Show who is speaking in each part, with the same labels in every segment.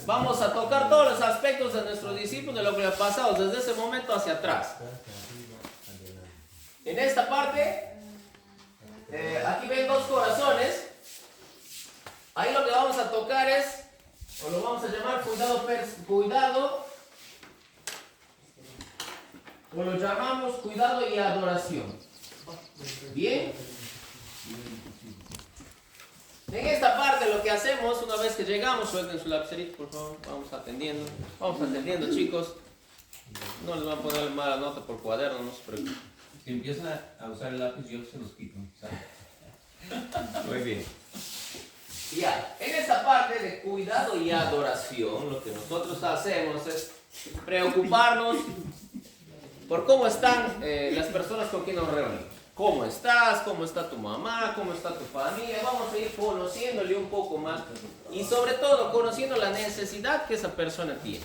Speaker 1: vamos a tocar todos los aspectos de nuestros discípulos, de lo que ha pasado desde ese momento hacia atrás. En esta parte, aquí ven dos corazones. Ahí lo que vamos a tocar es, o lo vamos a llamar cuidado, o lo llamamos cuidado y adoración. Bien. En esta parte lo que hacemos una vez que llegamos, suelten su lapicerito por favor, vamos atendiendo chicos, no les van a poner mala nota por cuaderno, no se preocupen.
Speaker 2: Si empiezan a usar el lápiz yo se los quito, ¿sabes?
Speaker 1: Muy bien. Ya, en esta parte de cuidado y adoración, lo que nosotros hacemos es preocuparnos por cómo están las personas con quien nos reunimos. ¿Cómo estás? ¿Cómo está tu mamá? ¿Cómo está tu familia? Vamos a ir conociéndole un poco más y sobre todo conociendo la necesidad que esa persona tiene.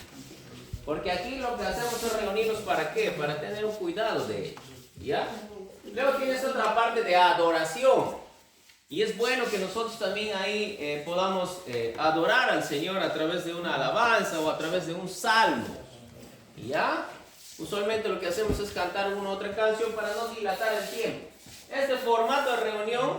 Speaker 1: Porque aquí lo que hacemos es reunirnos ¿para qué? Para tener un cuidado de ellos. ¿Ya? Luego tienes otra parte de adoración. Y es bueno que nosotros también ahí podamos adorar al Señor a través de una alabanza o a través de un salmo. ¿Ya? Usualmente lo que hacemos es cantar una u otra canción para no dilatar el tiempo. Este formato de reunión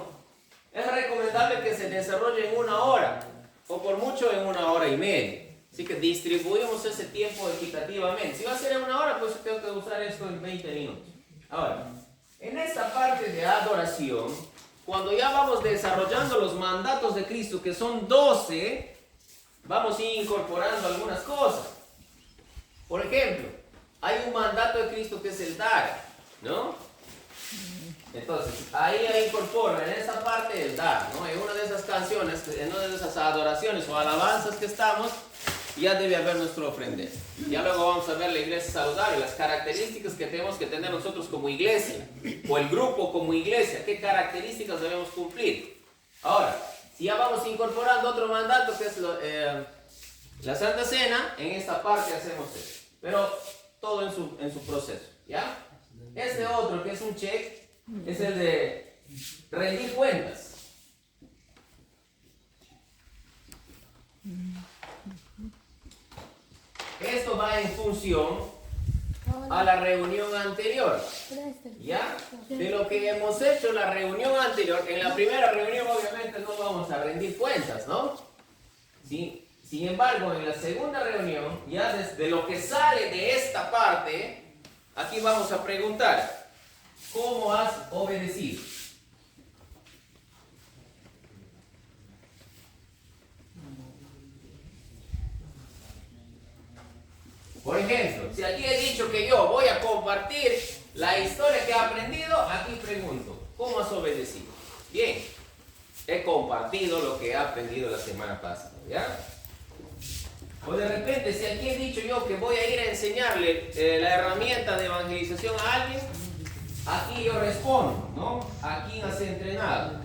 Speaker 1: es recomendable que se desarrolle en 1 hora o por mucho en 1 hora y media. Así que distribuimos ese tiempo equitativamente. Si va a ser en 1 hora, pues tengo que usar esto en 20 minutos. Ahora, en esta parte de adoración, cuando ya vamos desarrollando los mandatos de Cristo, que son 12, vamos a ir incorporando algunas cosas. Por ejemplo, hay un mandato de Cristo que es el dar, ¿no? Entonces, ahí incorporo en esta parte el dar, ¿no? En una de esas canciones, en una de esas adoraciones o alabanzas que estamos, ya debe haber nuestro ofrender. Ya luego vamos a ver la iglesia saludable, las características que tenemos que tener nosotros como iglesia, o el grupo como iglesia, qué características debemos cumplir. Ahora, si ya vamos incorporando otro mandato que es la Santa Cena, en esta parte hacemos eso. Pero todo en su proceso, ¿ya? Este otro, que es un check, es el de rendir cuentas. Esto va en función a la reunión anterior, ¿ya? De lo que hemos hecho en la reunión anterior. En la primera reunión obviamente no vamos a rendir cuentas, ¿no? ¿Sí? Sin embargo, en la segunda reunión, ya desde lo que sale de esta parte, aquí vamos a preguntar, ¿cómo has obedecido? Por ejemplo, si aquí he dicho que yo voy a compartir la historia que he aprendido, aquí pregunto, ¿cómo has obedecido? Bien, he compartido lo que he aprendido la semana pasada, ¿ya? O de repente, si aquí he dicho yo que voy a ir a enseñarle la herramienta de evangelización a alguien, aquí yo respondo, ¿no? ¿A quién has entrenado?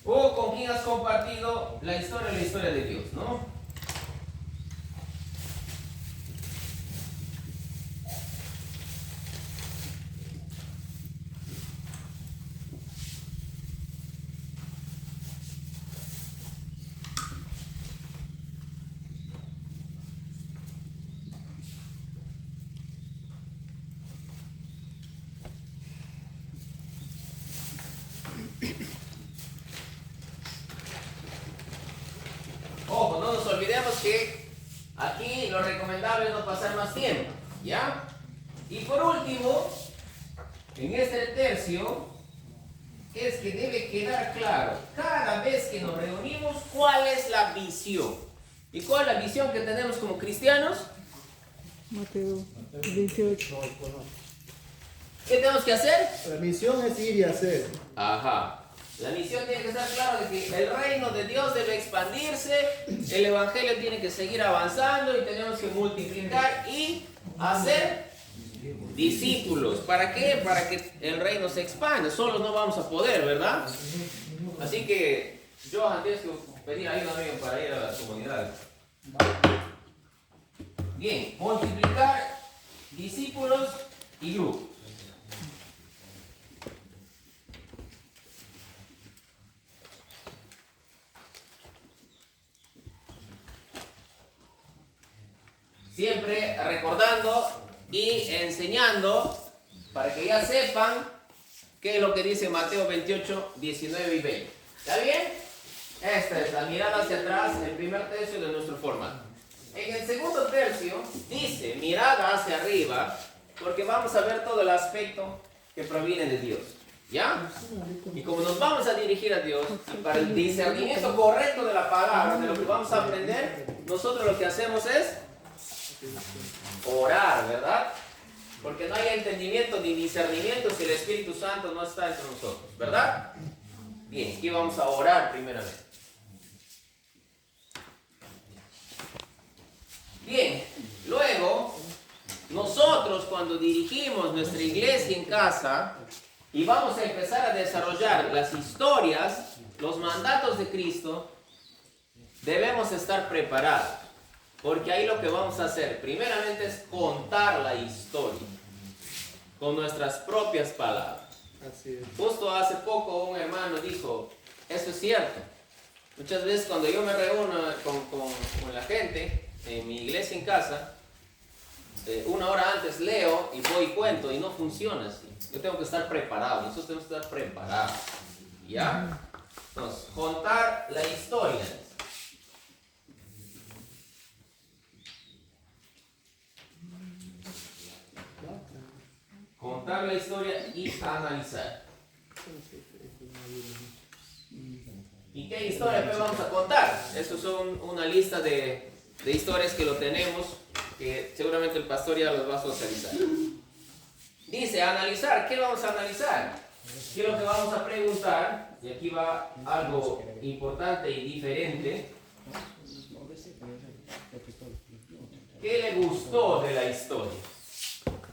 Speaker 1: O con quién has compartido la historia de Dios, ¿no? Ojo, no nos olvidemos que aquí lo recomendable es no pasar más tiempo, ¿ya? Y por último, en este tercio, es que debe quedar claro, cada vez que nos reunimos, cuál es la visión. ¿Y cuál es la visión que tenemos como cristianos?
Speaker 3: Mateo 18.
Speaker 1: ¿Qué tenemos que hacer?
Speaker 4: La misión es ir y hacer.
Speaker 1: Ajá. La misión tiene que estar clara de que el reino de Dios debe expandirse, el evangelio tiene que seguir avanzando y tenemos que multiplicar y hacer discípulos. ¿Para qué? Para que el reino se expanda. Solos no vamos a poder, ¿verdad? Así que yo antes que pedir ayuda a para ir a las comunidades. Bien, multiplicar discípulos y grupos. enseñando para que ya sepan qué es lo que dice Mateo 28, 19 y 20. ¿Está bien? Esta es la mirada hacia atrás, el primer tercio de nuestro formato. En el segundo tercio dice mirada hacia arriba, porque vamos a ver todo el aspecto que proviene de Dios. ¿Ya? Y como nos vamos a dirigir a Dios, y para el discernimiento correcto de la palabra, de lo que vamos a aprender, nosotros lo que hacemos es orar, ¿verdad? Porque no hay entendimiento ni discernimiento si el Espíritu Santo no está entre nosotros, ¿verdad? Bien, aquí vamos a orar primeramente. Bien, luego, nosotros cuando dirigimos nuestra iglesia en casa y vamos a empezar a desarrollar las historias, los mandatos de Cristo, debemos estar preparados. Porque ahí lo que vamos a hacer, primeramente, es contar la historia con nuestras propias palabras.
Speaker 4: Así es.
Speaker 1: Justo hace poco un hermano dijo, eso es cierto. Muchas veces cuando yo me reúno con la gente en mi iglesia en casa, una hora antes leo y voy y cuento y no funciona así. Yo tengo que estar preparado, nosotros tenemos que estar preparados. ¿Ya? Entonces, contar la historia. Contar la historia y analizar. ¿Y qué historia pues vamos a contar? Estos son una lista de historias que lo tenemos, que seguramente el pastor ya los va a socializar. Dice, analizar. ¿Qué vamos a analizar? ¿Qué es lo que vamos a preguntar? Y aquí va algo importante y diferente. ¿Qué le gustó de la historia?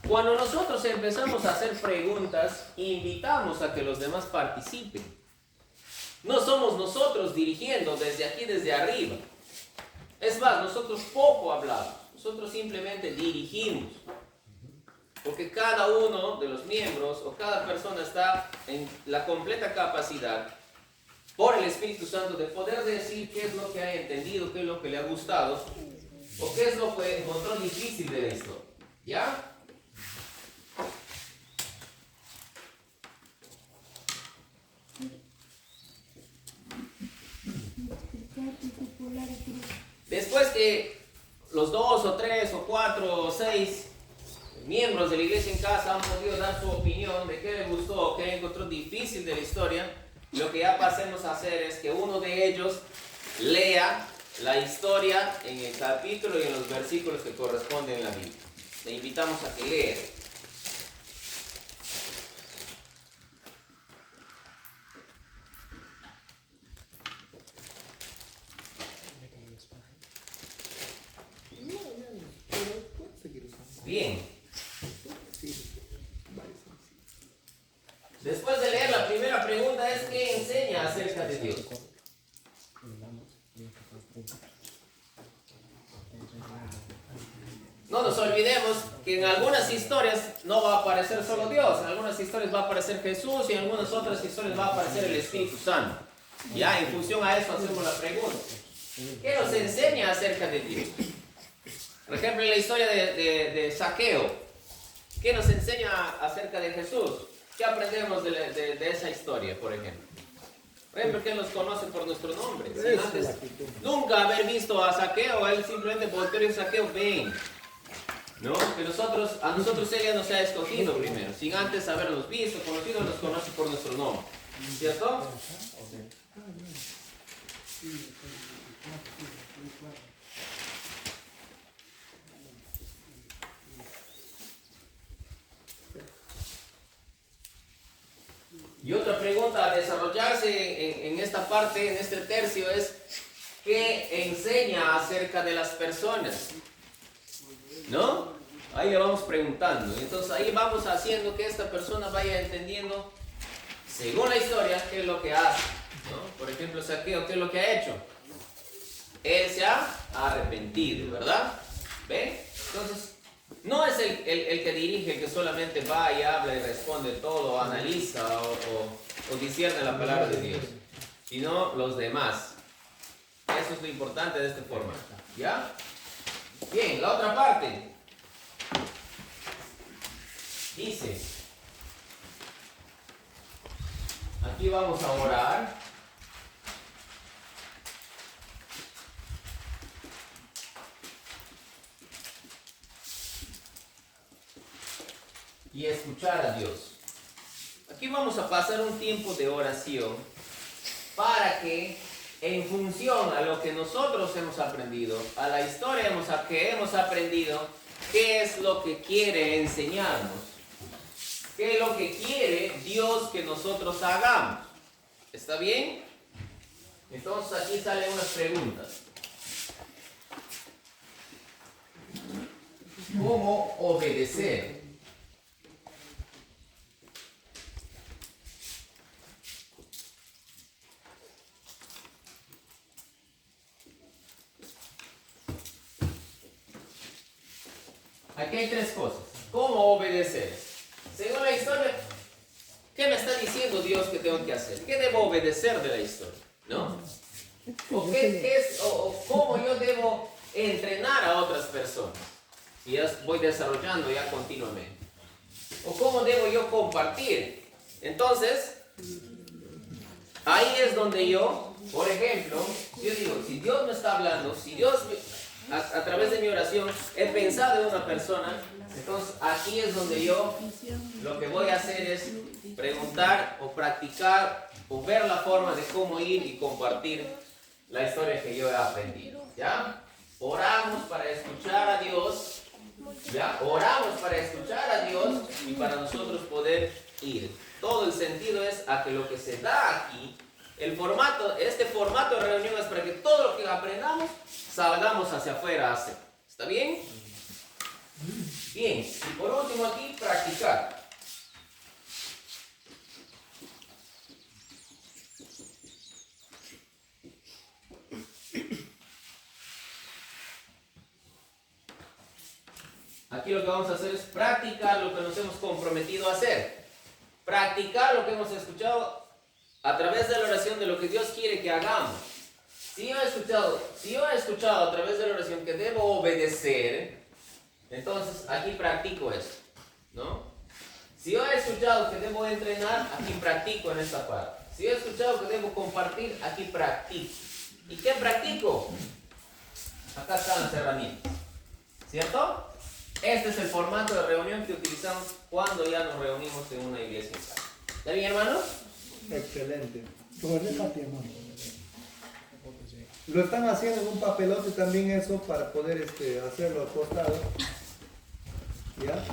Speaker 1: Cuando nosotros empezamos a hacer preguntas, invitamos a que los demás participen. No somos nosotros dirigiendo desde aquí, desde arriba. Es más, nosotros poco hablamos. Nosotros simplemente dirigimos. Porque cada uno de los miembros o cada persona está en la completa capacidad por el Espíritu Santo de poder decir qué es lo que ha entendido, qué es lo que le ha gustado o qué es lo que encontró difícil de la historia. ¿Ya? Después que los 2 o 3 o 4 o 6 miembros de la iglesia en casa han podido dar su opinión de qué les gustó o qué encontró difícil de la historia, lo que ya pasemos a hacer es que uno de ellos lea la historia en el capítulo y en los versículos que corresponden en la Biblia. Le invitamos a que lea. Bien. Después de leer, la primera pregunta es ¿qué enseña acerca de Dios? No nos olvidemos que en algunas historias no va a aparecer solo Dios, en algunas historias va a aparecer Jesús y en algunas otras historias va a aparecer el Espíritu Santo. Ya, en función a eso hacemos la pregunta. ¿Qué nos enseña acerca de Dios? Por ejemplo, en la historia de Zaqueo, ¿qué nos enseña acerca de Jesús? ¿Qué aprendemos de esa historia, por ejemplo? Por ejemplo, que nos conoce por nuestro nombre. Sin antes nunca haber visto a Zaqueo, él simplemente volteó y dijo, Zaqueo, ven. ¿No? Que a nosotros ella nos ha escogido primero, sin antes habernos visto, conocido, nos conoce por nuestro nombre. ¿Cierto? Y otra pregunta a desarrollarse en esta parte, en este tercio, es ¿qué enseña acerca de las personas? ¿No? Ahí le vamos preguntando. Entonces ahí vamos haciendo que esta persona vaya entendiendo, según la historia, qué es lo que hace. ¿No? Por ejemplo, Zaqueo, ¿qué es lo que ha hecho? Él se ha arrepentido, ¿verdad? ¿Ven? Entonces, no es el que dirige, el que solamente va y habla y responde todo, analiza o discierne la palabra de Dios, sino los demás. Eso es lo importante de este formato. ¿Ya? Bien, la otra parte. Dice, aquí vamos a orar. Y escuchar a Dios. Aquí vamos a pasar un tiempo de oración para que, en función a lo que nosotros hemos aprendido, a la historia que hemos aprendido, qué es lo que quiere enseñarnos, qué es lo que quiere Dios que nosotros hagamos. ¿Está bien? Entonces aquí salen unas preguntas. ¿Cómo obedecer? Aquí hay tres cosas. ¿Cómo obedecer? Según la historia, ¿qué me está diciendo Dios que tengo que hacer? ¿Qué debo obedecer de la historia? ¿No? ¿O cómo yo debo entrenar a otras personas? Y ya voy desarrollando ya continuamente. ¿O cómo debo yo compartir? Entonces, ahí es donde yo, por ejemplo, yo digo, si Dios me está hablando, si Dios a través de mi oración he pensado en una persona, entonces aquí es donde yo lo que voy a hacer es preguntar o practicar o ver la forma de cómo ir y compartir la historia que yo he aprendido. ¿Ya? Oramos para escuchar a Dios. ¿Ya? Oramos para escuchar a Dios y para nosotros poder ir. Todo el sentido es a que lo que se da aquí, este formato de reunión es para que todo lo que aprendamos salgamos hacia afuera a hacer. ¿Está bien? Bien. Y por último aquí, practicar. Aquí lo que vamos a hacer es practicar lo que nos hemos comprometido a hacer. Practicar lo que hemos escuchado a través de la oración de lo que Dios quiere que hagamos. Si yo he escuchado a través de la oración que debo obedecer, entonces aquí practico eso, ¿no? Si yo he escuchado que debo entrenar, aquí practico en esta parte. Si yo he escuchado que debo compartir, aquí practico. ¿Y qué practico? Acá están las herramientas, ¿cierto? Este es el formato de reunión que utilizamos cuando ya nos reunimos en una iglesia en casa. ¿Está bien, hermanos?
Speaker 4: Excelente. Lo están haciendo en un papelote también eso para poder hacerlo acostado. ¿Ya?